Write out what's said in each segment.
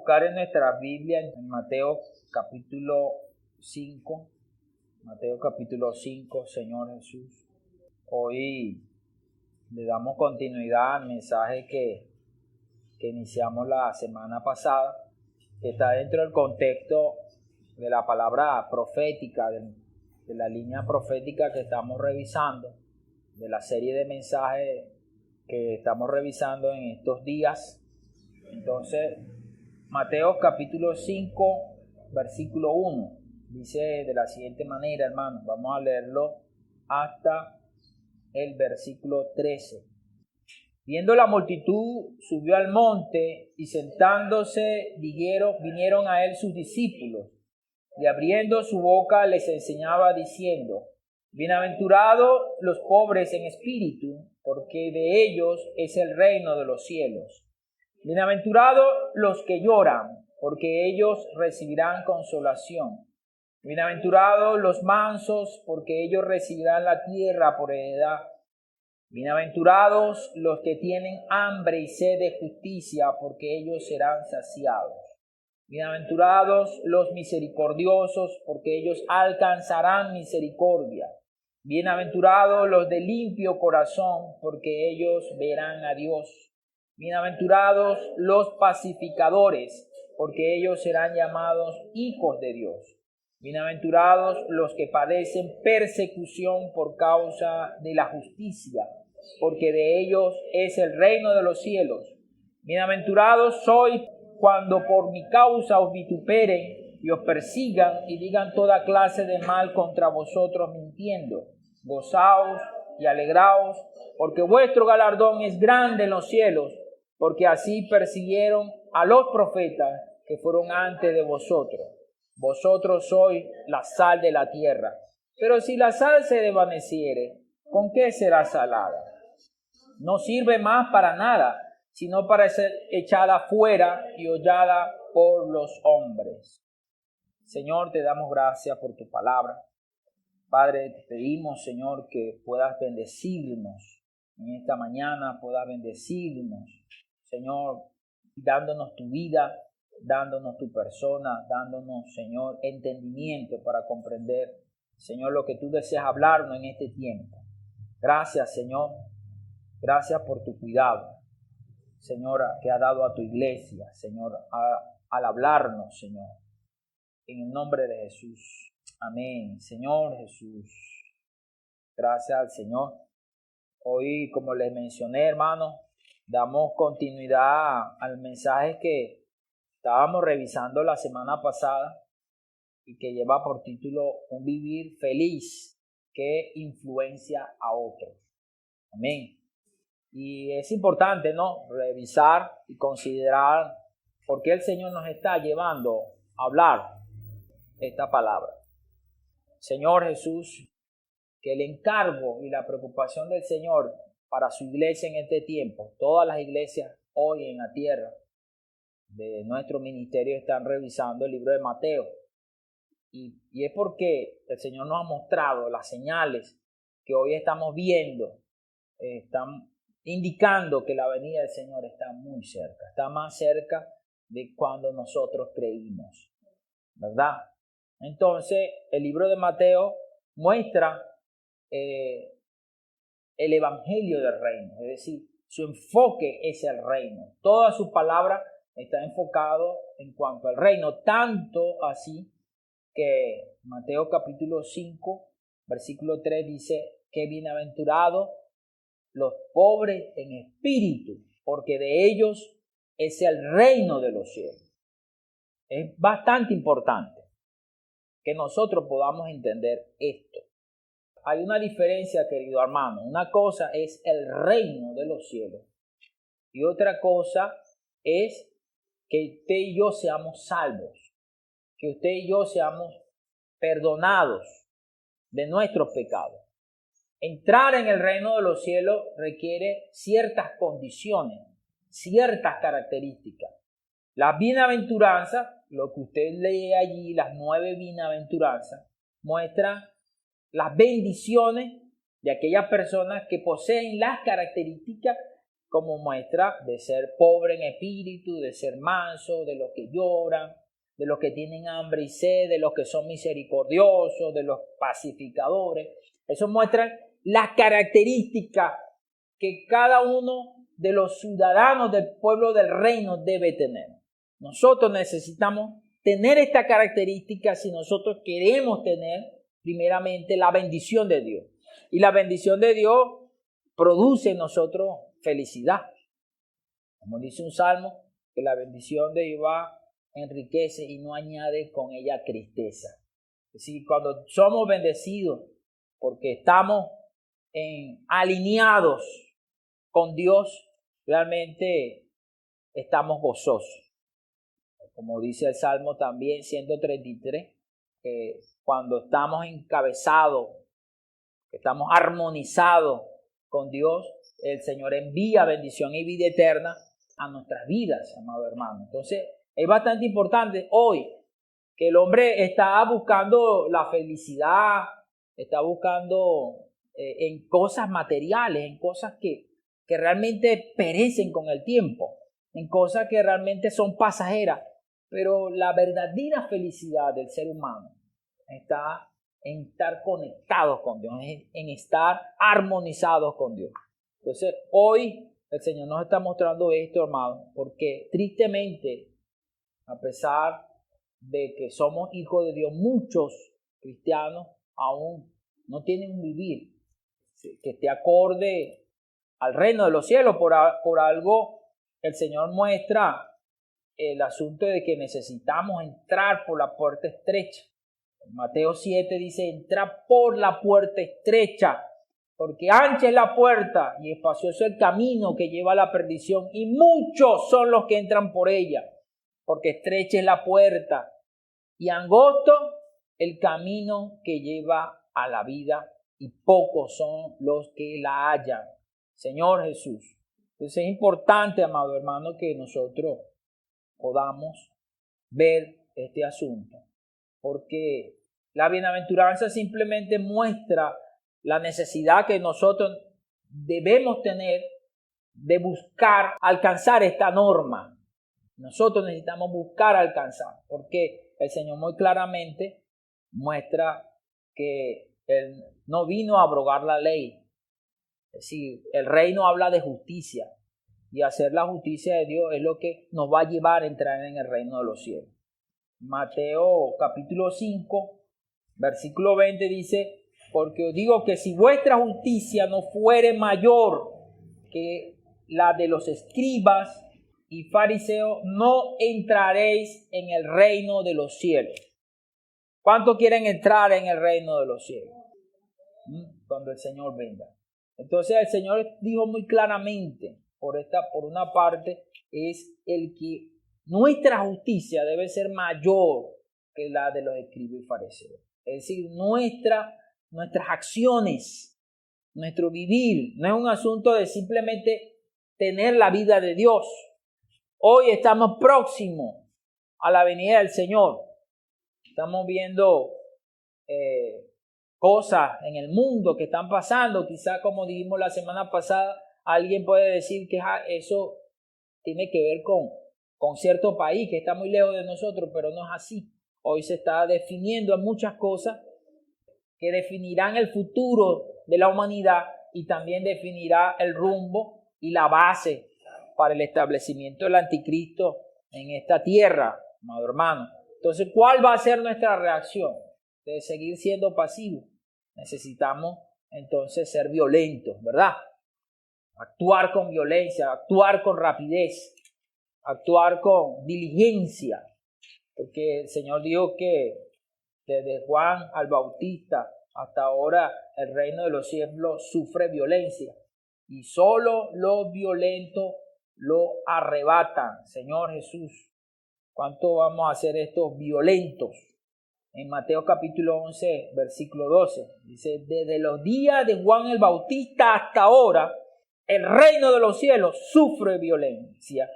buscar en nuestra Biblia en Mateo capítulo 5. Mateo capítulo 5, Señor Jesús. Hoy le damos continuidad al mensaje que iniciamos la semana pasada, que está dentro del contexto de la palabra profética, de la línea profética que estamos revisando, de la serie de mensajes que estamos revisando en estos días. Entonces, Mateo capítulo 5, versículo 1, dice de la siguiente manera, hermanos, vamos a leerlo hasta el versículo 13. Viendo la multitud, subió al monte y sentándose vinieron a él sus discípulos, y abriendo su boca les enseñaba diciendo: Bienaventurados los pobres en espíritu, porque de ellos es el reino de los cielos. Bienaventurados los que lloran, porque ellos recibirán consolación. Bienaventurados los mansos, porque ellos recibirán la tierra por heredad. Bienaventurados los que tienen hambre y sed de justicia, porque ellos serán saciados. Bienaventurados los misericordiosos, porque ellos alcanzarán misericordia. Bienaventurados los de limpio corazón, porque ellos verán a Dios. Bienaventurados los pacificadores, porque ellos serán llamados hijos de Dios. Bienaventurados los que padecen persecución por causa de la justicia, porque de ellos es el reino de los cielos. Bienaventurados sois cuando por mi causa os vituperen y os persigan y digan toda clase de mal contra vosotros mintiendo. Gozaos y alegraos, porque vuestro galardón es grande en los cielos, porque así persiguieron a los profetas que fueron antes de vosotros. Vosotros sois la sal de la tierra. Pero si la sal se desvaneciere, ¿con qué será salada? No sirve más para nada, sino para ser echada fuera y hollada por los hombres. Señor, te damos gracias por tu palabra. Padre, te pedimos, Señor, que puedas bendecirnos en esta mañana, puedas bendecirnos, Señor, dándonos tu vida, dándonos tu persona, dándonos, Señor, entendimiento para comprender, Señor, lo que tú deseas hablarnos en este tiempo. Gracias, Señor. Gracias por tu cuidado, Señor, que ha dado a tu iglesia, Señor, al hablarnos, Señor. En el nombre de Jesús. Amén. Señor Jesús. Gracias al Señor. Hoy, como les mencioné, hermanos, damos continuidad al mensaje que estábamos revisando la semana pasada y que lleva por título Un vivir feliz que influencia a otros. Amén. Y es importante, ¿no?, revisar y considerar por qué el Señor nos está llevando a hablar esta palabra. Señor Jesús, que el encargo y la preocupación del Señor para su iglesia en este tiempo, todas las iglesias hoy en la tierra de nuestro ministerio están revisando el libro de Mateo. Y es porque el Señor nos ha mostrado las señales que hoy estamos viendo, están indicando que la venida del Señor está muy cerca, está más cerca de cuando nosotros creímos, ¿verdad? Entonces, el libro de Mateo muestra el evangelio del reino, es decir, su enfoque es el reino. Toda su palabra está enfocado en cuanto al reino, tanto así que Mateo capítulo 5, versículo 3 dice que bienaventurados los pobres en espíritu, porque de ellos es el reino de los cielos. Es bastante importante que nosotros podamos entender esto. Hay una diferencia, querido hermano. Una cosa es el reino de los cielos y otra cosa es que usted y yo seamos salvos, que usted y yo seamos perdonados de nuestros pecados. Entrar en el reino de los cielos requiere ciertas condiciones, ciertas características. Las bienaventuranzas, lo que usted lee allí, las 9 bienaventuranzas, muestran las bendiciones de aquellas personas que poseen las características como muestra de ser pobre en espíritu, de ser manso, de los que lloran, de los que tienen hambre y sed, de los que son misericordiosos, de los pacificadores. Eso muestra las características que cada uno de los ciudadanos del pueblo del reino debe tener. Nosotros necesitamos tener esta característica si nosotros queremos tener primeramente la bendición de Dios. Y la bendición de Dios produce en nosotros felicidad. Como dice un salmo, que la bendición de Jehová enriquece y no añade con ella tristeza. Es decir, cuando somos bendecidos porque estamos alineados con Dios, realmente estamos gozosos. Como dice el Salmo también 133, que cuando estamos encabezados, estamos armonizados con Dios, el Señor envía bendición y vida eterna a nuestras vidas, amado hermano. Entonces, es bastante importante hoy que el hombre está buscando la felicidad, está buscando en cosas materiales, en cosas que realmente perecen con el tiempo, en cosas que realmente son pasajeras. Pero la verdadera felicidad del ser humano está en estar conectados con Dios, en estar armonizados con Dios. Entonces, hoy el Señor nos está mostrando esto, hermano, porque tristemente, a pesar de que somos hijos de Dios, muchos cristianos aún no tienen un vivir que esté acorde al reino de los cielos. Por algo el Señor muestra el asunto de que necesitamos entrar por la puerta estrecha. Mateo 7 dice, entra por la puerta estrecha, porque ancha es la puerta y espacioso el camino que lleva a la perdición, y muchos son los que entran por ella, porque estrecha es la puerta y angosto el camino que lleva a la vida, y pocos son los que la hallan. Señor Jesús. Entonces es importante, amado hermano, que nosotros podamos ver este asunto, porque la bienaventuranza simplemente muestra la necesidad que nosotros debemos tener de buscar alcanzar esta norma. Nosotros necesitamos buscar alcanzar, porque el Señor muy claramente muestra que Él no vino a abrogar la ley. Es decir, el reino habla de justicia, y hacer la justicia de Dios es lo que nos va a llevar a entrar en el reino de los cielos. Mateo capítulo 5, versículo 20 dice, porque os digo que si vuestra justicia no fuere mayor que la de los escribas y fariseos, no entraréis en el reino de los cielos. ¿Cuántos quieren entrar en el reino de los cielos? Cuando el Señor venga. Entonces el Señor dijo muy claramente, por una parte, es el que nuestra justicia debe ser mayor que la de los escribas y fariseos. Es decir, nuestras acciones, nuestro vivir, no es un asunto de simplemente tener la vida de Dios. Hoy estamos próximos a la venida del Señor. Estamos viendo cosas en el mundo que están pasando. Quizá, como dijimos la semana pasada, alguien puede decir que eso tiene que ver con cierto país que está muy lejos de nosotros, pero no es así. Hoy se está definiendo muchas cosas que definirán el futuro de la humanidad y también definirá el rumbo y la base para el establecimiento del anticristo en esta tierra, amado hermano. Entonces, ¿cuál va a ser nuestra reacción? ¿De seguir siendo pasivos? Necesitamos entonces ser violentos, ¿verdad? Actuar con violencia, actuar con rapidez, actuar con diligencia, porque el Señor dijo que desde Juan al Bautista hasta ahora el reino de los cielos sufre violencia y solo los violentos lo arrebatan. Señor Jesús, ¿cuánto vamos a ser estos violentos? En Mateo capítulo 11, versículo 12, dice, desde los días de Juan el Bautista hasta ahora, el reino de los cielos sufre violencia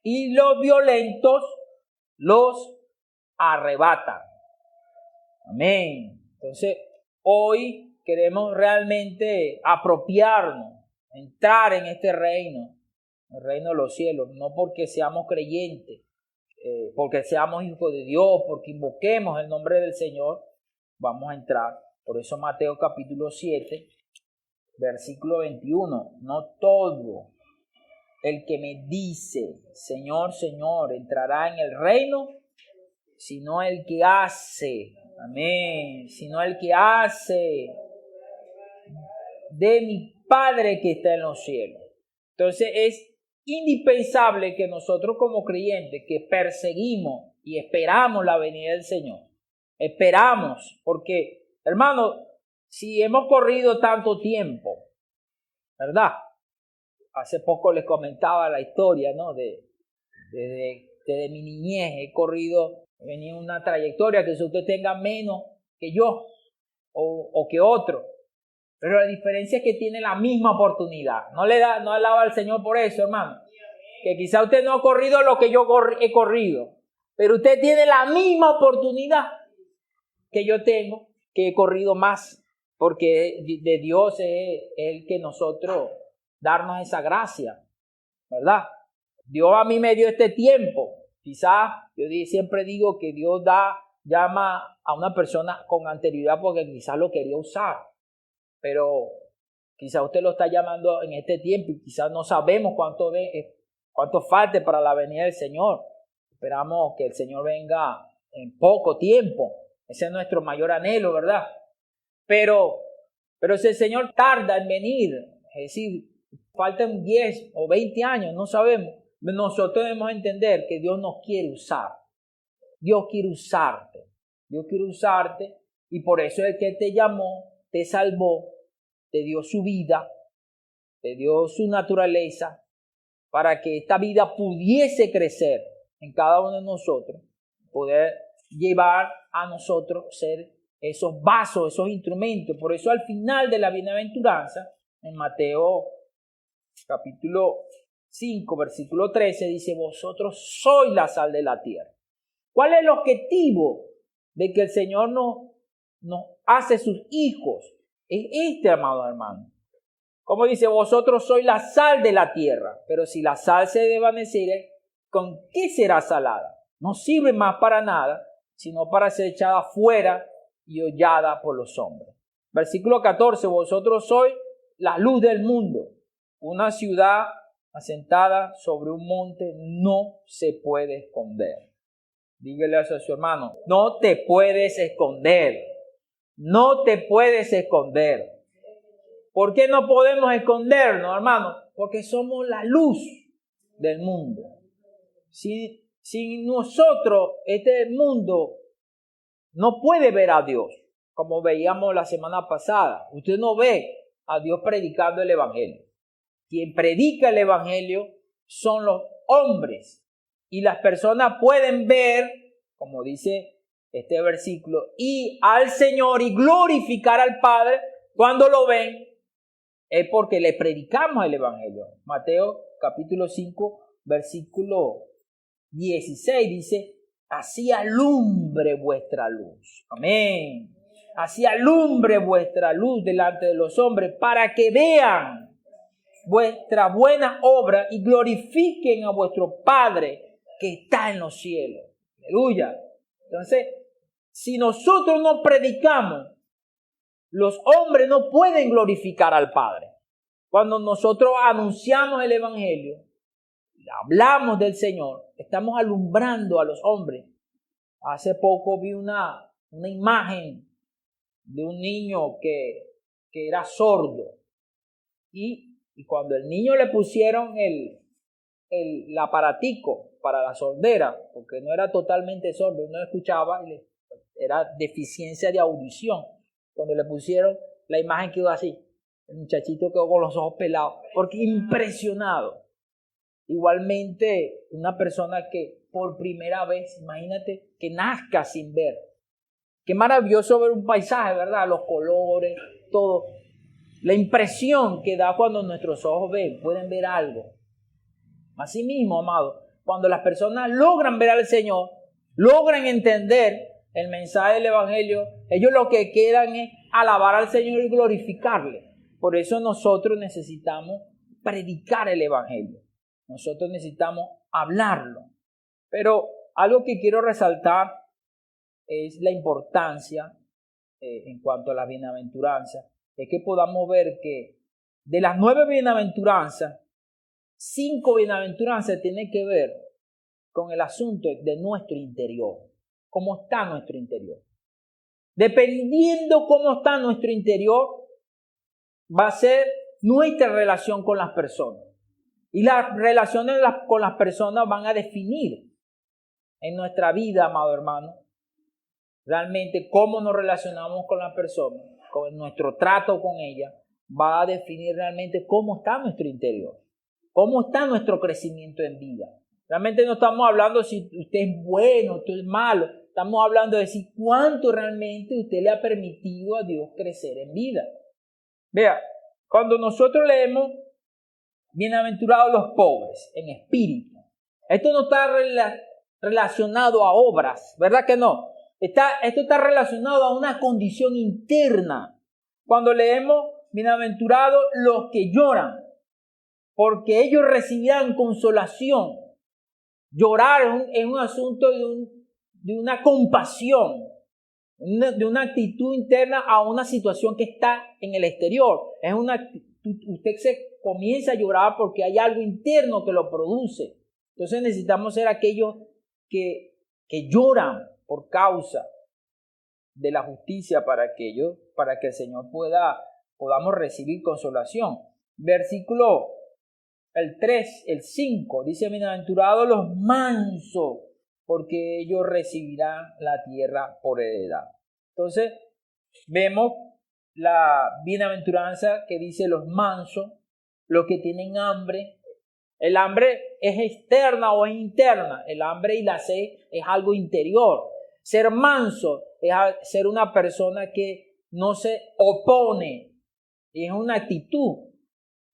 y los violentos los arrebatan. Amén. Entonces, hoy queremos realmente apropiarnos, entrar en este reino el reino de los cielos, no porque seamos creyentes, porque seamos hijos de Dios, porque invoquemos el nombre del Señor, vamos a entrar. Por eso Mateo capítulo 7, versículo 21, no todo el que me dice, Señor, Señor, entrará en el reino, sino el que hace, amén, sino el que hace de mi Padre que está en los cielos. Entonces es indispensable que nosotros como creyentes que perseguimos y esperamos la venida del Señor, esperamos, porque hermano, si hemos corrido tanto tiempo, ¿verdad? Hace poco les comentaba la historia, ¿no? Desde mi niñez he corrido, venía una trayectoria que si usted tenga menos que yo o que otro, pero la diferencia es que tiene la misma oportunidad. No alaba al Señor por eso, hermano. Que quizá usted no ha corrido lo que yo he corrido, pero usted tiene la misma oportunidad que yo tengo, que he corrido más, porque de Dios es el que nosotros darnos esa gracia, ¿verdad? Dios a mí me dio este tiempo. Quizás yo siempre digo que Dios llama a una persona con anterioridad porque quizás lo quería usar, pero quizás usted lo está llamando en este tiempo y quizás no sabemos cuánto falte para la venida del Señor. Esperamos que el Señor venga en poco tiempo. Ese es nuestro mayor anhelo, ¿verdad? Pero si el Señor tarda en venir, es decir, faltan 10 o 20 años, no sabemos. Nosotros debemos entender que Dios nos quiere usar. Dios quiere usarte. Dios quiere usarte y por eso es que Él te llamó, te salvó, te dio su vida, te dio su naturaleza para que esta vida pudiese crecer en cada uno de nosotros, poder llevar a nosotros ser esos vasos, esos instrumentos. Por eso al final de la bienaventuranza, en Mateo capítulo 5, versículo 13, dice, vosotros sois la sal de la tierra. ¿Cuál es el objetivo de que el Señor nos hace sus hijos? Es este, amado hermano. Como dice, vosotros sois la sal de la tierra, pero si la sal se desvaneciere, ¿con qué será salada? No sirve más para nada, sino para ser echada fuera y hollada por los hombres. Versículo 14, vosotros sois la luz del mundo. Una ciudad asentada sobre un monte no se puede esconder. Dígale eso a su hermano, no te puedes esconder. No te puedes esconder. ¿Por qué no podemos escondernos, hermano? Porque somos la luz del mundo. Si nosotros, este mundo no puede ver a Dios, como veíamos la semana pasada. Usted no ve a Dios predicando el Evangelio. Quien predica el Evangelio son los hombres. Y las personas pueden ver, como dice este versículo, y al Señor y glorificar al Padre cuando lo ven, es porque le predicamos el Evangelio. Mateo capítulo 5, versículo 16 dice, así alumbre vuestra luz. Amén. Así alumbre vuestra luz delante de los hombres para que vean vuestra buena obra y glorifiquen a vuestro Padre que está en los cielos. Aleluya. Entonces, si nosotros no predicamos, los hombres no pueden glorificar al Padre. Cuando nosotros anunciamos el Evangelio, hablamos del Señor, estamos alumbrando a los hombres. Hace poco vi una imagen de un niño que era sordo. Y cuando el niño le pusieron el aparatico para la sordera, porque no era totalmente sordo, no escuchaba, era deficiencia de audición. Cuando le pusieron, la imagen quedó así. El muchachito quedó con los ojos pelados, porque impresionado. Igualmente, una persona que por primera vez, imagínate, que nazca sin ver. Qué maravilloso ver un paisaje, ¿verdad? Los colores, todo. La impresión que da cuando nuestros ojos pueden ver algo. Así mismo, amado, cuando las personas logran ver al Señor, logran entender el mensaje del Evangelio, ellos lo que quedan es alabar al Señor y glorificarle. Por eso nosotros necesitamos predicar el Evangelio. Nosotros necesitamos hablarlo. Pero algo que quiero resaltar es la importancia en cuanto a la bienaventuranza. Es que podamos ver que de las 9 bienaventuranzas, 5 bienaventuranzas tienen que ver con el asunto de nuestro interior. ¿Cómo está nuestro interior? Dependiendo cómo está nuestro interior, va a ser nuestra relación con las personas. Y las relaciones con las personas van a definir en nuestra vida, amado hermano, realmente cómo nos relacionamos con las personas, con nuestro trato con ellas, va a definir realmente cómo está nuestro interior, cómo está nuestro crecimiento en vida. Realmente no estamos hablando si usted es bueno, usted es malo. Estamos hablando de si cuánto realmente usted le ha permitido a Dios crecer en vida. Vea, cuando nosotros leemos bienaventurados los pobres en espíritu, esto no está relacionado a obras, ¿verdad que no? Esto está relacionado a una condición interna. Cuando leemos bienaventurados los que lloran, porque ellos recibirán consolación. Llorar es un asunto de una compasión, de una actitud interna a una situación que está en el exterior. Es una actitud, usted se comienza a llorar porque hay algo interno que lo produce. Entonces necesitamos ser aquellos que lloran por causa de la justicia para que el Señor podamos recibir consolación. Versículo el 3, el 5, dice: bienaventurados los mansos, porque ellos recibirán la tierra por heredad. Entonces, vemos la bienaventuranza que dice los mansos, los que tienen hambre. El hambre es externa o es interna. El hambre y la sed es algo interior. Ser manso es ser una persona que no se opone. Y es una actitud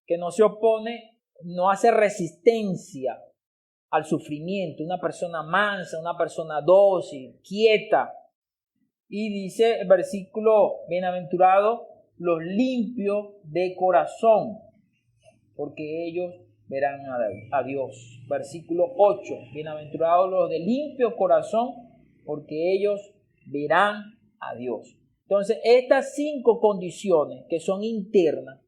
que no se opone, no hace resistencia al sufrimiento. Una persona mansa, una persona dócil, quieta. Y dice el versículo: bienaventurados los limpios de corazón, porque ellos verán a Dios. Versículo 8: bienaventurados los de limpio corazón, porque ellos verán a Dios. Entonces, estas 5 condiciones que son internas,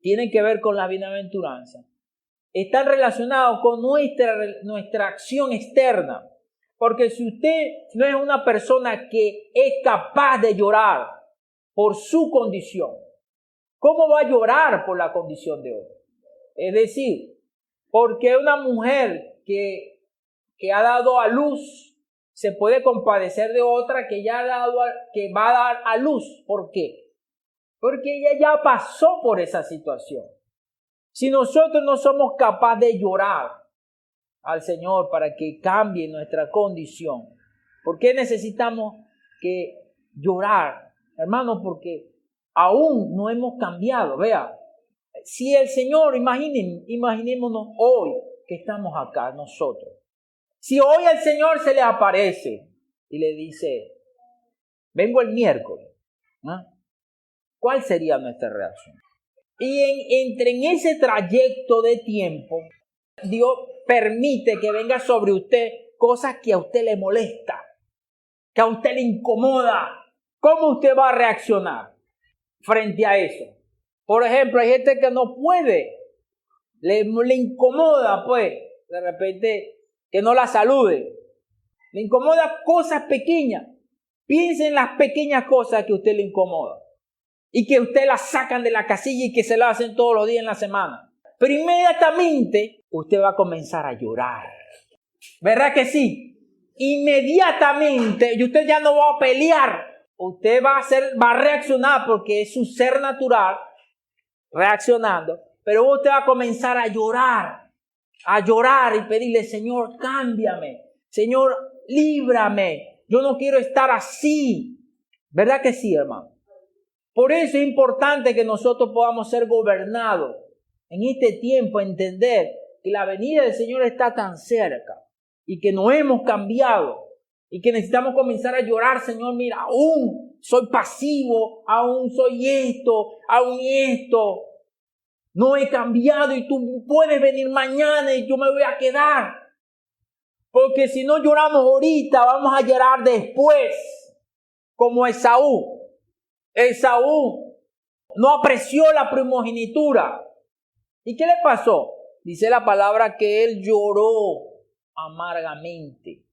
tienen que ver con la bienaventuranza, están relacionados con nuestra acción externa. Porque si usted no es una persona que es capaz de llorar por su condición, ¿cómo va a llorar por la condición de otro? Es decir, porque una mujer que ha dado a luz se puede compadecer de otra que va a dar a luz. ¿Por qué? Porque ella ya pasó por esa situación. Si nosotros no somos capaces de llorar al Señor para que cambie nuestra condición, ¿por qué necesitamos llorar, hermano? Porque aún no hemos cambiado. Vea, si el Señor, imaginémonos hoy que estamos acá nosotros. Si hoy el Señor se le aparece y le dice: vengo el miércoles, ¿no? ¿Cuál sería nuestra reacción? Y en ese trayecto de tiempo, Dios permite que venga sobre usted cosas que a usted le molesta, que a usted le incomoda. ¿Cómo usted va a reaccionar frente a eso? Por ejemplo, hay gente que no puede, le incomoda, pues, de repente, que no la salude. Le incomoda cosas pequeñas. Piense en las pequeñas cosas que a usted le incomoda y que usted las sacan de la casilla y que se las hacen todos los días en la semana. Pero inmediatamente usted va a comenzar a llorar. ¿Verdad que sí? Inmediatamente, y usted ya no va a pelear. Usted va a reaccionar porque es su ser natural reaccionando. Pero usted va a comenzar a llorar y pedirle: Señor, cámbiame. Señor, líbrame. Yo no quiero estar así. ¿Verdad que sí, hermano? Por eso es importante que nosotros podamos ser gobernados en este tiempo, entender que la venida del Señor está tan cerca y que no hemos cambiado y que necesitamos comenzar a llorar. Señor, mira, aún soy pasivo, aún soy esto, aún esto. No he cambiado y tú puedes venir mañana y yo me voy a quedar. Porque si no lloramos ahorita, vamos a llorar después. Como Esaú. Esaú no apreció la primogenitura. ¿Y qué le pasó? Dice la palabra que él lloró amargamente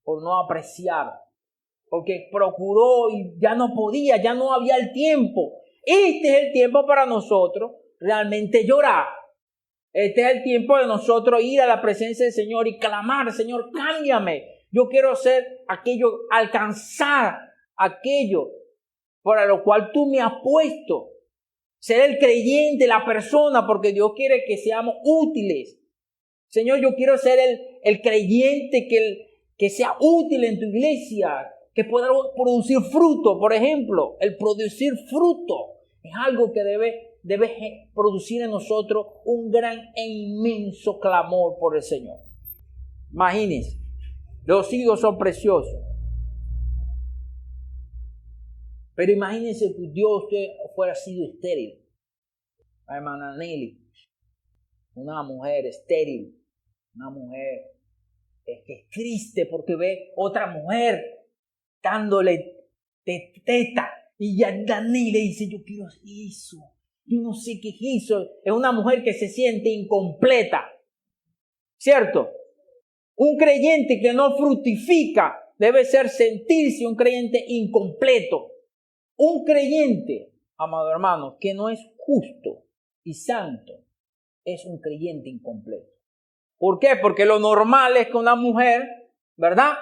por no apreciar. Porque procuró y ya no podía, ya no había el tiempo. Este es el tiempo para nosotros realmente llorar. Este es el tiempo de nosotros ir a la presencia del Señor y clamar: Señor, cámbiame. Yo quiero ser aquello, alcanzar aquello para lo cual tú me has puesto. Ser el creyente, la persona, porque Dios quiere que seamos útiles. Señor, yo quiero ser el creyente que sea útil en tu iglesia, que pueda producir fruto. Por ejemplo, el producir fruto es algo que debe producir en nosotros un gran e inmenso clamor por el Señor. Imagínense, los hijos son preciosos. Pero imagínense que Dios fuera sido estéril. La hermana Nelly, una mujer estéril, una mujer que es triste porque ve otra mujer dándole teta. Y ya Nelly le dice: yo quiero eso. Yo no sé qué es eso. Es una mujer que se siente incompleta. ¿Cierto? Un creyente que no fructifica debe sentirse un creyente incompleto. Un creyente, amado hermano, que no es justo y santo, es un creyente incompleto. ¿Por qué? Porque lo normal es que una mujer, ¿verdad?,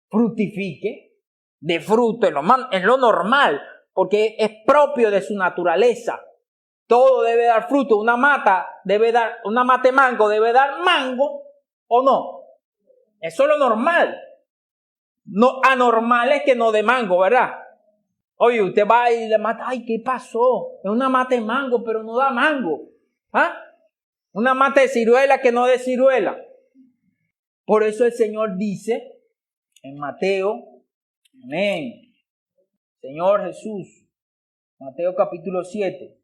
fructifique, de fruto, es lo normal, porque es propio de su naturaleza. Todo debe dar fruto. Una mata de mango debe dar mango, ¿o no? Eso es lo normal. No, anormal es que no dé mango, ¿verdad? Oye, usted va y le mata: ay, ¿qué pasó? Es una mata de mango, pero no da mango. ¿Ah? Una mata de ciruela que no dé ciruela. Por eso el Señor dice en Mateo, amén, Señor Jesús, Mateo capítulo 7,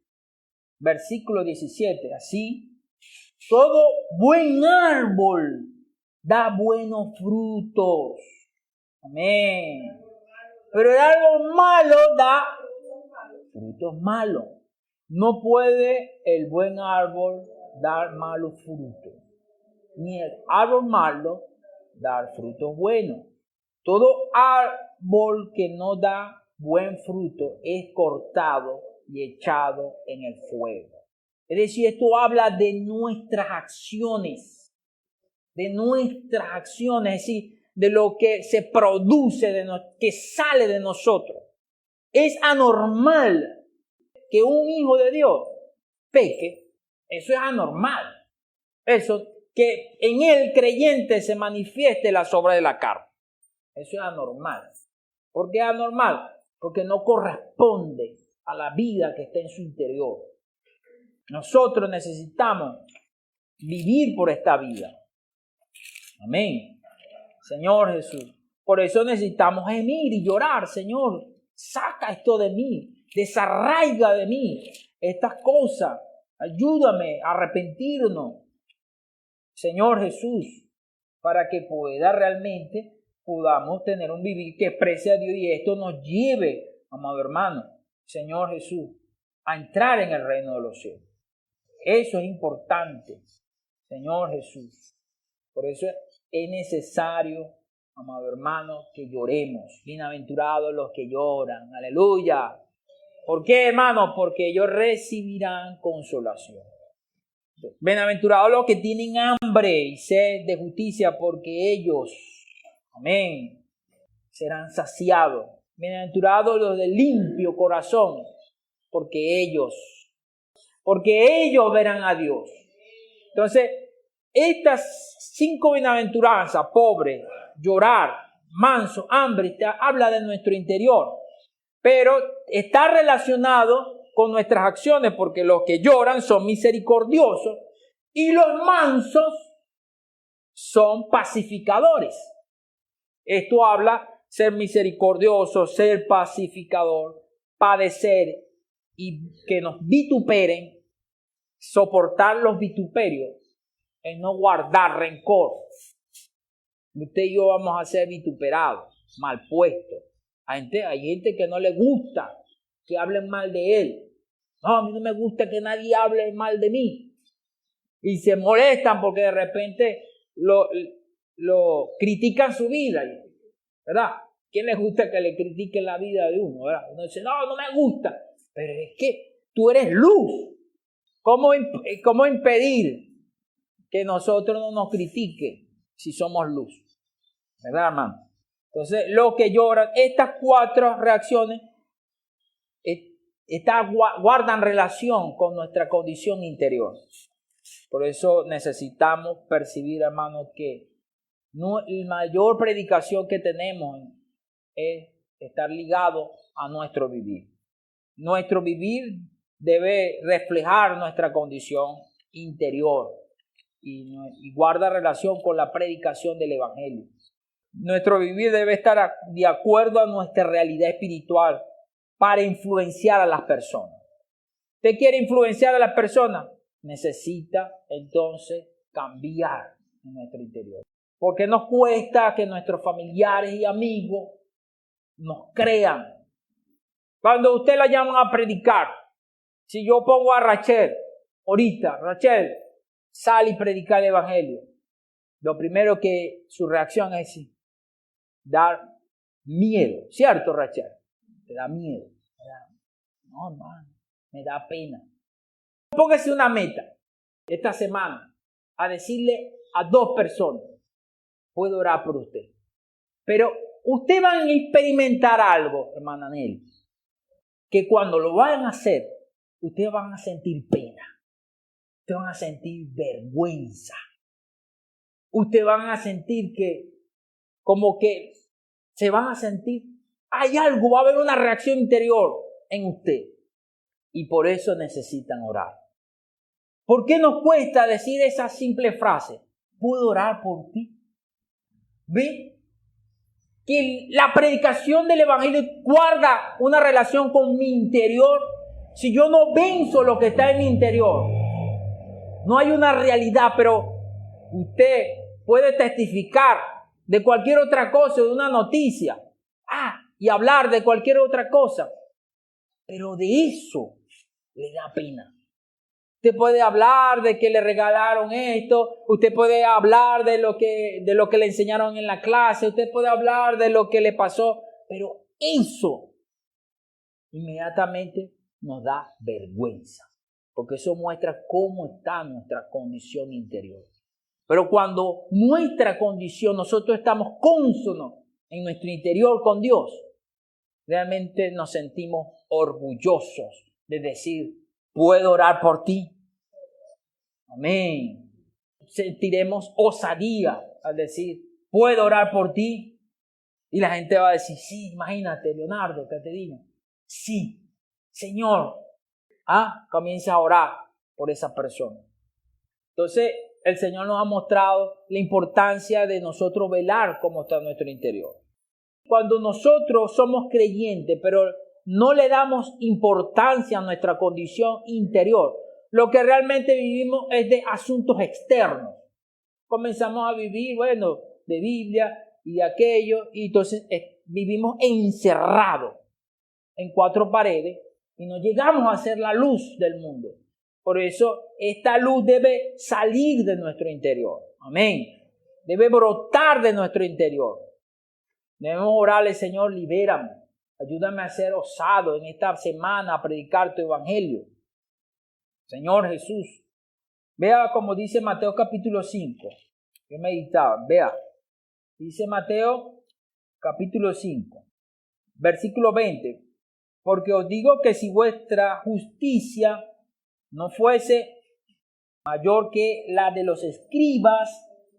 versículo 17, así: todo buen árbol da buenos frutos. Amén. Pero el árbol malo da frutos malos. No puede el buen árbol dar malos frutos, ni el árbol malo dar frutos buenos. Todo árbol que no da buen fruto es cortado y echado en el fuego. Es decir, esto habla de nuestras acciones, es decir, de lo que se produce, que sale de nosotros. Es anormal que un hijo de Dios peque. Eso es anormal. Eso, que en el creyente se manifieste la obras de la carne. Eso es anormal. ¿Por qué es anormal? Porque no corresponde a la vida que está en su interior. Nosotros necesitamos vivir por esta vida. Amén. Señor Jesús. Por eso necesitamos gemir y llorar: Señor, saca esto de mí, desarraiga de mí estas cosas, ayúdame a arrepentirnos, Señor Jesús, para que podamos tener un vivir que exprese a Dios y esto nos lleve, amado hermano, Señor Jesús, a entrar en el reino de los cielos. Eso es importante, Señor Jesús. Por eso es necesario, amado hermano, que lloremos. Bienaventurados los que lloran. Aleluya. ¿Por qué, hermano? Porque ellos recibirán consolación. Bienaventurados los que tienen hambre y sed de justicia, porque ellos, amén, serán saciados. Bienaventurados los de limpio corazón, porque ellos verán a Dios. Entonces, estas 5 bienaventuranzas: pobre, llorar, manso, hambre, habla de nuestro interior, pero está relacionado con nuestras acciones, porque los que lloran son misericordiosos y los mansos son pacificadores. Esto habla ser misericordioso, ser pacificador, padecer y que nos vituperen soportar los vituperios es no guardar rencor. Usted y yo vamos a ser vituperados, mal puestos. Hay gente que no le gusta que hablen mal de él. No, a mí no me gusta que nadie hable mal de mí. Y se molestan porque de repente lo critican su vida, ¿verdad? ¿Quién les gusta que le critiquen la vida de uno, verdad? Uno dice, no me gusta. Pero es que tú eres luz. ¿Cómo impedir que nosotros no nos critiquen si somos luz? ¿Verdad, hermano? Entonces, lo que lloran, estas 4 reacciones guardan relación con nuestra condición interior. Por eso necesitamos percibir, hermano, que la mayor predicación que tenemos es estar ligado a nuestro vivir. Nuestro vivir debe reflejar nuestra condición interior y guarda relación con la predicación del Evangelio. Nuestro vivir debe estar de acuerdo a nuestra realidad espiritual para influenciar a las personas. ¿Usted quiere influenciar a las personas? Necesita entonces cambiar en nuestro interior. Porque nos cuesta que nuestros familiares y amigos nos crean. Cuando usted la llaman a predicar, si yo pongo a Rachel, ahorita, Rachel, sale y predica el Evangelio, lo primero que su reacción es dar miedo. ¿Cierto, Rachel? Te da miedo. No, hermano, me da pena. Póngase una meta esta semana a decirle a 2 personas, puedo orar por usted. Pero ustedes van a experimentar algo, hermana Nelly, que cuando lo vayan a hacer, ustedes van a sentir pena. Ustedes van a sentir vergüenza. Ustedes van a sentir que, como que se van a sentir, hay algo, va a haber una reacción interior en usted. Y por eso necesitan orar. ¿Por qué nos cuesta decir esa simple frase? ¿Puedo orar por ti? ¿Ve? Que la predicación del Evangelio guarda una relación con mi interior. Si yo no venzo lo que está en mi interior, no hay una realidad, pero usted puede testificar de cualquier otra cosa, de una noticia, y hablar de cualquier otra cosa, pero de eso le da pena. Usted puede hablar de que le regalaron esto, usted puede hablar de lo que le enseñaron en la clase, usted puede hablar de lo que le pasó, pero eso inmediatamente nos da vergüenza, porque eso muestra cómo está nuestra condición interior. Pero cuando nuestra condición, nosotros estamos cónsonos en nuestro interior con Dios, realmente nos sentimos orgullosos de decir, ¿puedo orar por ti? Amén. Sentiremos osadía al decir, ¿puedo orar por ti? Y la gente va a decir, sí, imagínate, Leonardo, Caterina. Sí, Señor. Comienza a orar por esa persona. Entonces, el Señor nos ha mostrado la importancia de nosotros velar cómo está nuestro interior. Cuando nosotros somos creyentes, pero no le damos importancia a nuestra condición interior, lo que realmente vivimos es de asuntos externos. Comenzamos a vivir, de Biblia y de aquello, y entonces vivimos encerrados en 4 paredes y no llegamos a ser la luz del mundo. Por eso esta luz debe salir de nuestro interior. Amén. Debe brotar de nuestro interior. Debemos orarle, Señor, libérame. Ayúdame a ser osado en esta semana a predicar tu evangelio. Señor Jesús, vea como dice Mateo capítulo 5. Yo meditaba, vea. Dice Mateo capítulo 5, versículo 20. Porque os digo que si vuestra justicia no fuese mayor que la de los escribas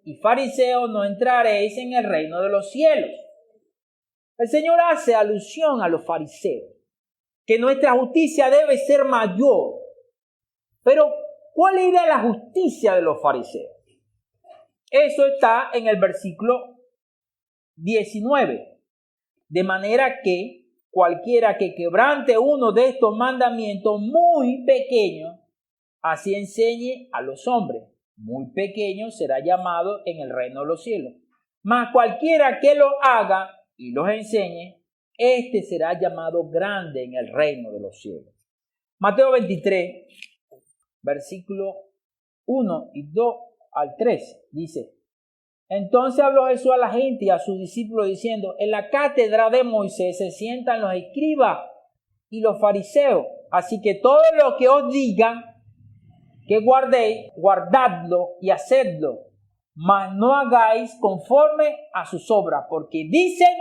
y fariseos, no entraréis en el reino de los cielos. El Señor hace alusión a los fariseos, que nuestra justicia debe ser mayor. Pero, ¿cuál era la justicia de los fariseos? Eso está en el versículo 19. De manera que cualquiera que quebrante uno de estos mandamientos muy pequeños así enseñe a los hombres. Muy pequeño será llamado en el reino de los cielos. Mas cualquiera que lo haga y los enseñe, este será llamado grande en el reino de los cielos. Mateo 23, versículo 1 y 2 al 3, dice: Entonces habló Jesús a la gente y a sus discípulos diciendo: En la cátedra de Moisés se sientan los escribas y los fariseos. Así que todo lo que os digan que guardéis, guardadlo y hacedlo, mas no hagáis conforme a sus obras, porque dicen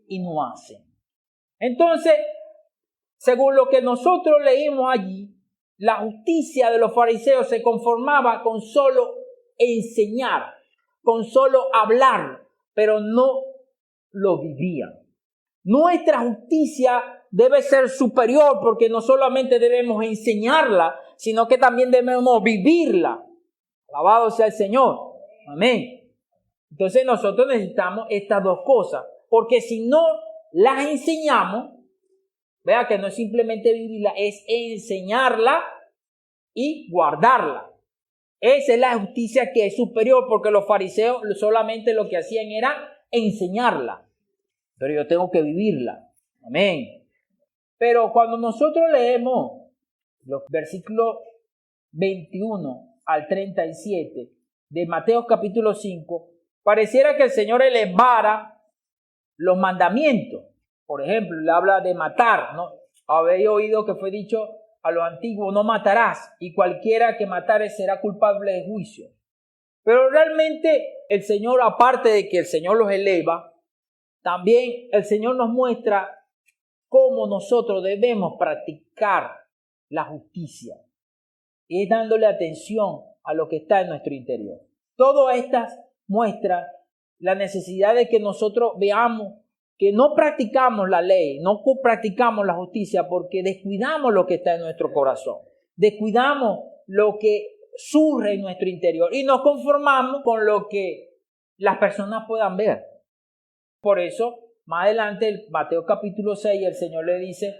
y no hacen. Entonces, según lo que nosotros leímos allí, la justicia de los fariseos se conformaba con solo enseñar, con solo hablar, pero no lo vivían. Nuestra justicia debe ser superior porque no solamente debemos enseñarla, sino que también debemos vivirla. Alabado sea el Señor. Amén. Entonces nosotros necesitamos estas dos cosas, porque si no las enseñamos, vea que no es simplemente vivirla, es enseñarla y guardarla. Esa es la justicia que es superior, porque los fariseos solamente lo que hacían era enseñarla, pero yo tengo que vivirla. Amén. Pero cuando nosotros leemos los versículos 21 al 37 de Mateo capítulo 5, pareciera que el Señor elevara los mandamientos. Por ejemplo, le habla de matar, ¿no? Habéis oído que fue dicho a los antiguos: no matarás, y cualquiera que matare será culpable de juicio. Pero realmente el Señor, aparte de que el Señor los eleva, también el Señor nos muestra cómo nosotros debemos practicar la justicia. Y es dándole atención a lo que está en nuestro interior. Todas estas muestran la necesidad de que nosotros veamos que no practicamos la ley, no practicamos la justicia porque descuidamos lo que está en nuestro corazón. Descuidamos lo que surge en nuestro interior y nos conformamos con lo que las personas puedan ver. Por eso, más adelante, en Mateo capítulo 6, el Señor le dice,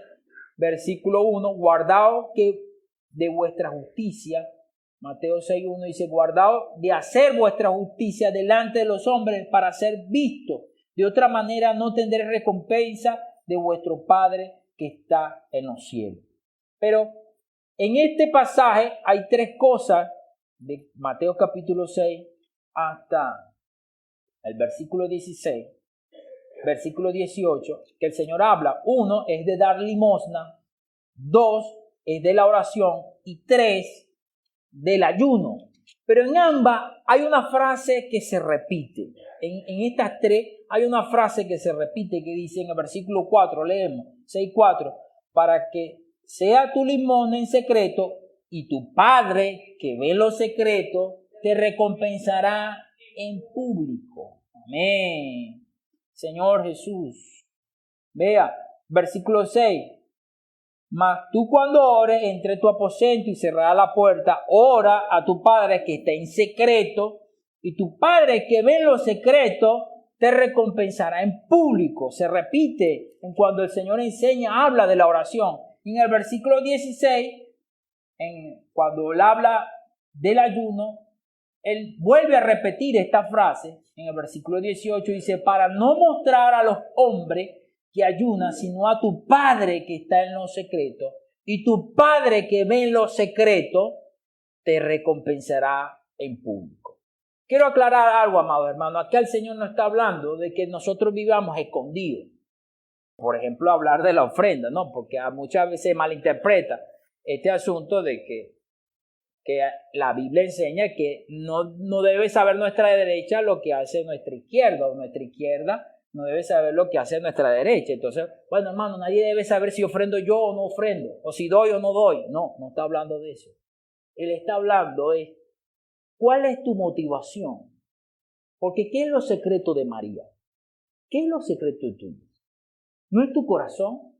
versículo 1, guardaos que de vuestra justicia, Mateo 6:1 dice, guardaos de hacer vuestra justicia delante de los hombres para ser vistos. De otra manera no tendré recompensa de vuestro Padre que está en los cielos. Pero en este pasaje hay tres cosas de Mateo capítulo 6 hasta el versículo 16, versículo 18, que el Señor habla. Uno es de dar limosna, dos es de la oración y tres del ayuno. Pero en ambas hay una frase que se repite. En estas tres hay una frase que se repite que dice en el versículo 4, leemos 6:4, para que sea tu limosna en secreto y tu Padre que ve lo secreto te recompensará en público. Amén. Señor Jesús. Vea, versículo 6. Mas tú cuando ores, entre tu aposento y cerrada la puerta, ora a tu Padre que está en secreto, y tu Padre que ve en lo secreto te recompensará en público. Se repite en cuando el Señor enseña, habla de la oración. Y en el versículo 16, cuando él habla del ayuno, él vuelve a repetir esta frase. En el versículo 18 dice, para no mostrar a los hombres que ayuna, sino a tu Padre que está en lo secreto, y tu Padre que ve en lo secreto te recompensará en público. Quiero aclarar algo, amado hermano. Aquí el Señor no está hablando de que nosotros vivamos escondidos. Por ejemplo, hablar de la ofrenda, ¿no? Porque muchas veces se malinterpreta este asunto de que la Biblia enseña que no debe saber nuestra derecha lo que hace nuestra izquierda, o nuestra izquierda no debe saber lo que hace nuestra derecha. Entonces, bueno, hermano, nadie debe saber si ofrendo yo o no ofrendo, o si doy o no doy. No está hablando de eso. Él está hablando de cuál es tu motivación. Porque ¿qué es lo secreto de María? ¿Qué es lo secreto de tuyo? ¿No es tu corazón?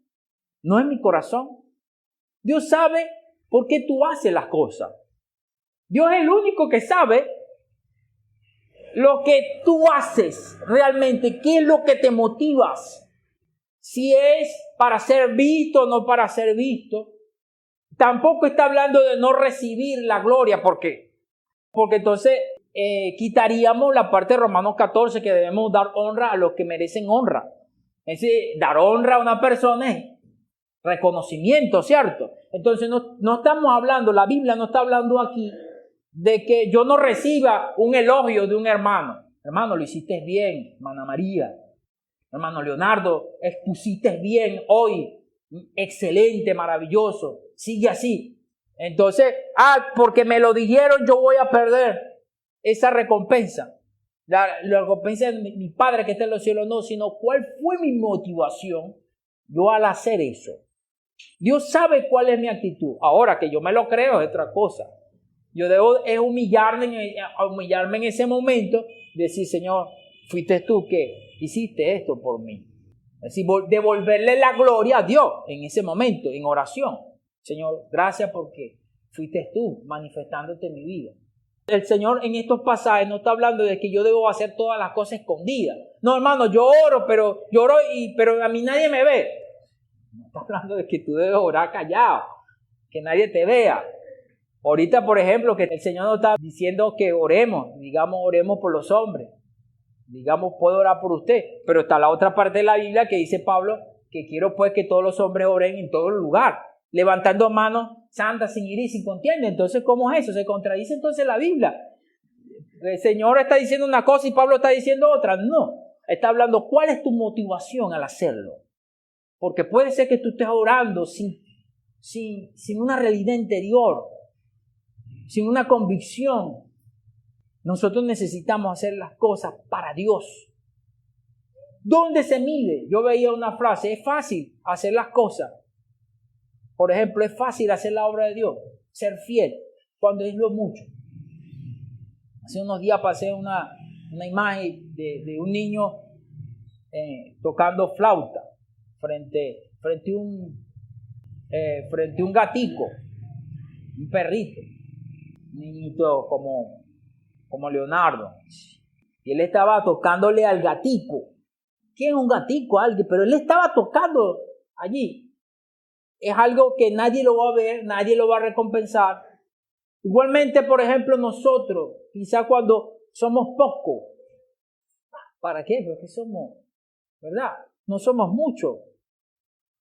¿No es mi corazón? Dios sabe por qué tú haces las cosas. Dios es el único que sabe lo que tú haces realmente, qué es lo que te motivas. Si es para ser visto o no para ser visto. Tampoco está hablando de no recibir la gloria. ¿Por qué? Porque entonces quitaríamos la parte de Romanos 14 que debemos dar honra a los que merecen honra. Es decir, dar honra a una persona es reconocimiento, ¿cierto? Entonces no estamos hablando, la Biblia no está hablando aquí de que yo no reciba un elogio de un hermano. Hermano, lo hiciste bien, hermana María. Hermano Leonardo, expusiste bien hoy. Excelente, maravilloso. Sigue así. Entonces, porque me lo dijeron, yo voy a perder esa recompensa. La recompensa de mi Padre que está en los cielos, no, sino cuál fue mi motivación yo al hacer eso. Dios sabe cuál es mi actitud. Ahora que yo me lo creo es otra cosa. Yo debo humillarme en ese momento, decir, Señor, fuiste tú que hiciste esto por mí. Es decir, devolverle la gloria a Dios en ese momento, en oración. Señor, gracias porque fuiste tú manifestándote en mi vida. El Señor en estos pasajes no está hablando de que yo debo hacer todas las cosas escondidas. No, hermano, yo oro, pero a mí nadie me ve. No está hablando de que tú debes orar callado, que nadie te vea. Ahorita, por ejemplo, que el Señor nos está diciendo que oremos, digamos, oremos por los hombres. Digamos, puedo orar por usted, pero está la otra parte de la Biblia que dice Pablo que quiero pues que todos los hombres oren en todo lugar, levantando manos santas sin ira y sin contienda. Entonces, ¿cómo es eso? ¿Se contradice entonces la Biblia? El Señor está diciendo una cosa y Pablo está diciendo otra. No, está hablando cuál es tu motivación al hacerlo. Porque puede ser que tú estés orando sin una realidad interior, sin una convicción. Nosotros necesitamos hacer las cosas para Dios. ¿Dónde se mide? Yo veía una frase, es fácil hacer las cosas. Por ejemplo, es fácil hacer la obra de Dios, ser fiel, cuando es lo mucho. Hace unos días pasé una imagen de un niño tocando flauta frente a un gatico, un perrito, un niñito como Leonardo. Y él estaba tocándole al gatico. ¿Quién es un gatico? Alguien, pero él estaba tocando allí. Es algo que nadie lo va a ver, nadie lo va a recompensar. Igualmente, por ejemplo, nosotros, quizá cuando somos pocos, ¿para qué? Porque somos, ¿verdad? No somos muchos,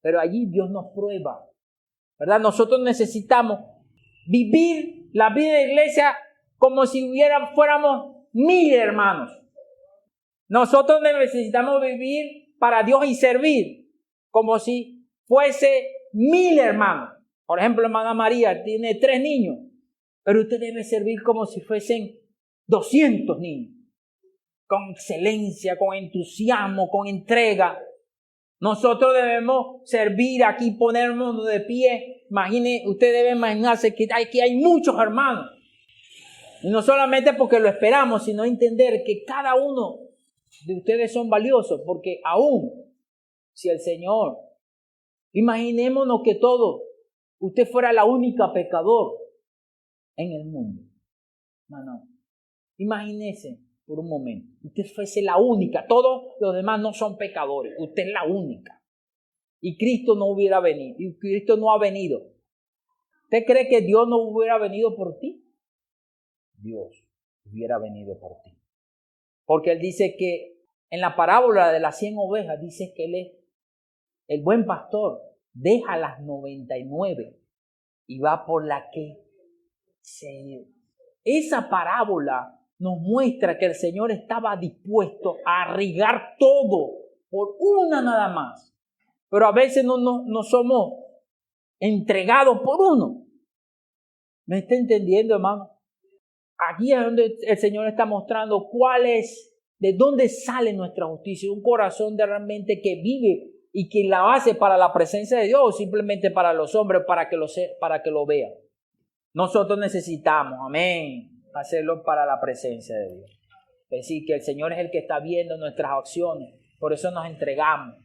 pero allí Dios nos prueba, ¿verdad? Nosotros necesitamos vivir la vida de iglesia como si fuéramos 1000 hermanos. Nosotros necesitamos vivir para Dios y servir como si fuese 1000 hermanos. Por ejemplo, hermana María tiene 3 niños, pero usted debe servir como si fuesen 200 niños. Con excelencia, con entusiasmo, con entrega. Nosotros debemos servir aquí, ponernos de pie. Usted debe imaginarse que hay muchos hermanos. Y no solamente porque lo esperamos, sino entender que cada uno de ustedes son valiosos, porque aún si el Señor, imaginémonos que usted fuera la única pecador en el mundo. No. Imagínese por un momento, usted fuese la única, todos los demás no son pecadores, usted es la única. Y Cristo no hubiera venido, y Cristo no ha venido. ¿Usted cree que Dios no hubiera venido por ti? Dios hubiera venido por ti. Porque Él dice que en la parábola de las 100 ovejas, dice que Él es el buen pastor, deja las 99 y va por la que se... Esa parábola nos muestra que el Señor estaba dispuesto a arriesgar todo por una nada más. Pero a veces no somos entregados por uno. ¿Me está entendiendo, hermano? Aquí es donde el Señor está mostrando de dónde sale nuestra justicia. Un corazón de realmente que vive y que la hace para la presencia de Dios o simplemente para los hombres, para que lo vean. Nosotros necesitamos, amén, hacerlo para la presencia de Dios. Es decir, que el Señor es el que está viendo nuestras acciones. Por eso nos entregamos.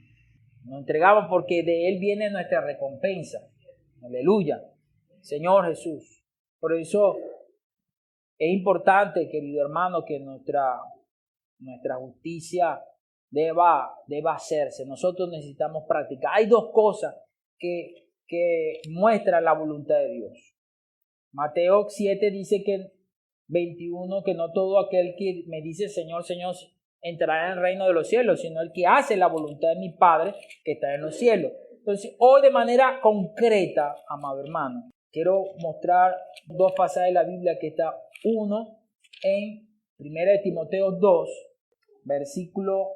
Nos entregamos porque de Él viene nuestra recompensa. Aleluya. Señor Jesús. Por eso es importante, querido hermano, que nuestra justicia deba hacerse. Nosotros necesitamos practicar. Hay dos cosas que que muestra la voluntad de Dios. Mateo 7 dice que 21, que no todo aquel que me dice Señor, Señor, entrará en el reino de los cielos, sino el que hace la voluntad de mi Padre que está en los cielos. Entonces, hoy de manera concreta, amado hermano, quiero mostrar dos pasajes de la Biblia que está uno en 1 de Timoteo 2, versículo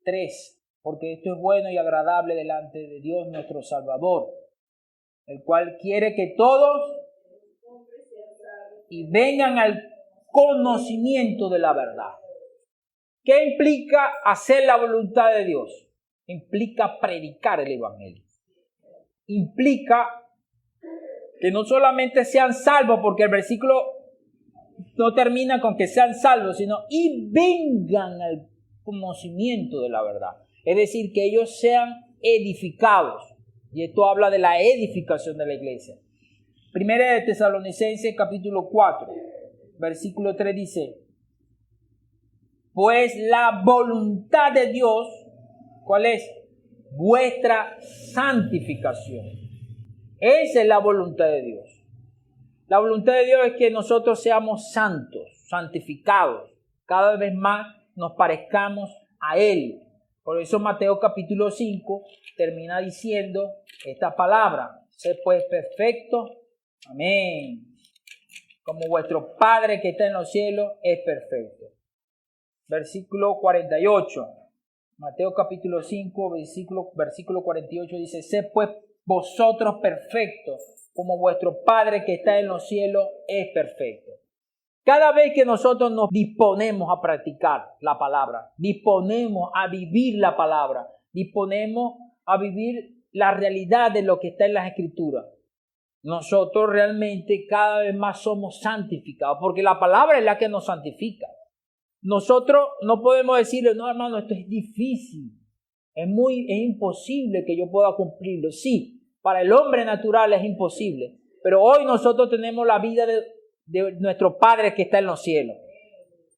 3, porque esto es bueno y agradable delante de Dios nuestro Salvador, el cual quiere que todos y vengan al conocimiento de la verdad. ¿Qué implica hacer la voluntad de Dios? Implica predicar el Evangelio. Implica que no solamente sean salvos, porque el versículo no termina con que sean salvos, sino y vengan al conocimiento de la verdad. Es decir, que ellos sean edificados. Y esto habla de la edificación de la iglesia. Primera de Tesalonicenses capítulo 4, versículo 3 dice: pues la voluntad de Dios, ¿cuál es? Vuestra santificación. Esa es la voluntad de Dios. La voluntad de Dios es que nosotros seamos santos, santificados. Cada vez más nos parezcamos a Él. Por eso Mateo capítulo 5 termina diciendo esta palabra: sé pues perfecto. Amén. Como vuestro Padre que está en los cielos es perfecto. Versículo 48. Mateo capítulo 5, versículo 48 dice: sed pues vosotros perfectos, como vuestro Padre que está en los cielos es perfecto. Cada vez que nosotros nos disponemos a practicar la palabra, disponemos a vivir la palabra, disponemos a vivir la realidad de lo que está en las Escrituras, nosotros realmente cada vez más somos santificados, porque la palabra es la que nos santifica. Nosotros no podemos decirle: no, hermano, esto es difícil, es imposible que yo pueda cumplirlo. Sí, para el hombre natural es imposible, pero hoy nosotros tenemos la vida de nuestro Padre que está en los cielos.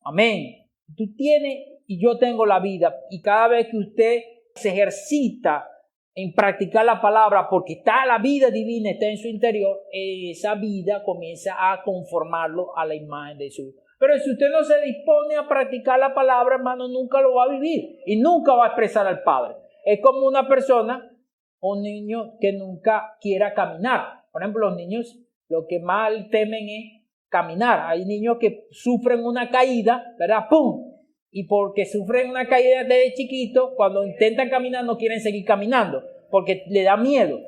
Amén. Tú tienes y yo tengo la vida, y cada vez que usted se ejercita en practicar la palabra, porque está la vida divina, está en su interior, esa vida comienza a conformarlo a la imagen de su. Pero si usted no se dispone a practicar la palabra, hermano, nunca lo va a vivir y nunca va a expresar al Padre. Es como una persona, un niño que nunca quiera caminar. Por ejemplo, los niños lo que más temen es caminar. Hay niños que sufren una caída, ¿verdad? ¡Pum! Y porque sufren una caída desde chiquito, cuando intentan caminar no quieren seguir caminando porque le da miedo.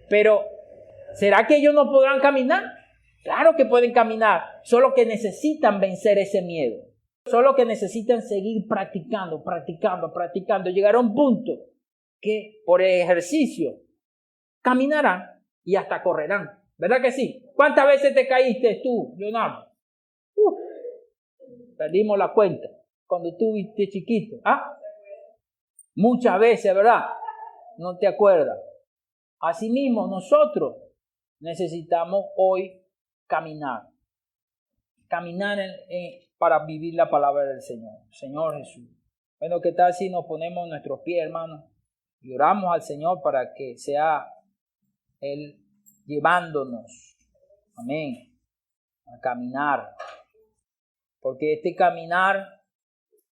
Pero, ¿será que ellos no podrán caminar? Claro que pueden caminar, solo que necesitan vencer ese miedo. Solo que necesitan seguir practicando. Llegar a un punto que por el ejercicio caminarán y hasta correrán. ¿Verdad que sí? ¿Cuántas veces te caíste tú, Leonardo? Perdimos la cuenta cuando tú viste chiquito. ¿Ah? Muchas veces, ¿verdad? No te acuerdas. Asimismo, nosotros necesitamos hoy caminar para vivir la palabra del Señor. Señor Jesús. Bueno, ¿qué tal si nos ponemos en nuestros pies, hermanos, y oramos al Señor para que sea Él llevándonos, amén, a caminar? Porque este caminar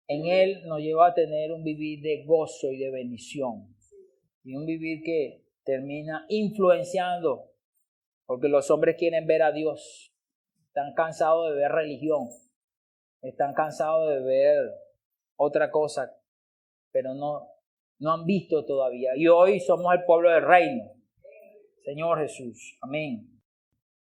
en Él nos lleva a tener un vivir de gozo y de bendición, y un vivir que termina influenciando. Porque los hombres quieren ver a Dios. Están cansados de ver religión. Están cansados de ver otra cosa. Pero no han visto todavía. Y hoy somos el pueblo del reino. Señor Jesús. Amén.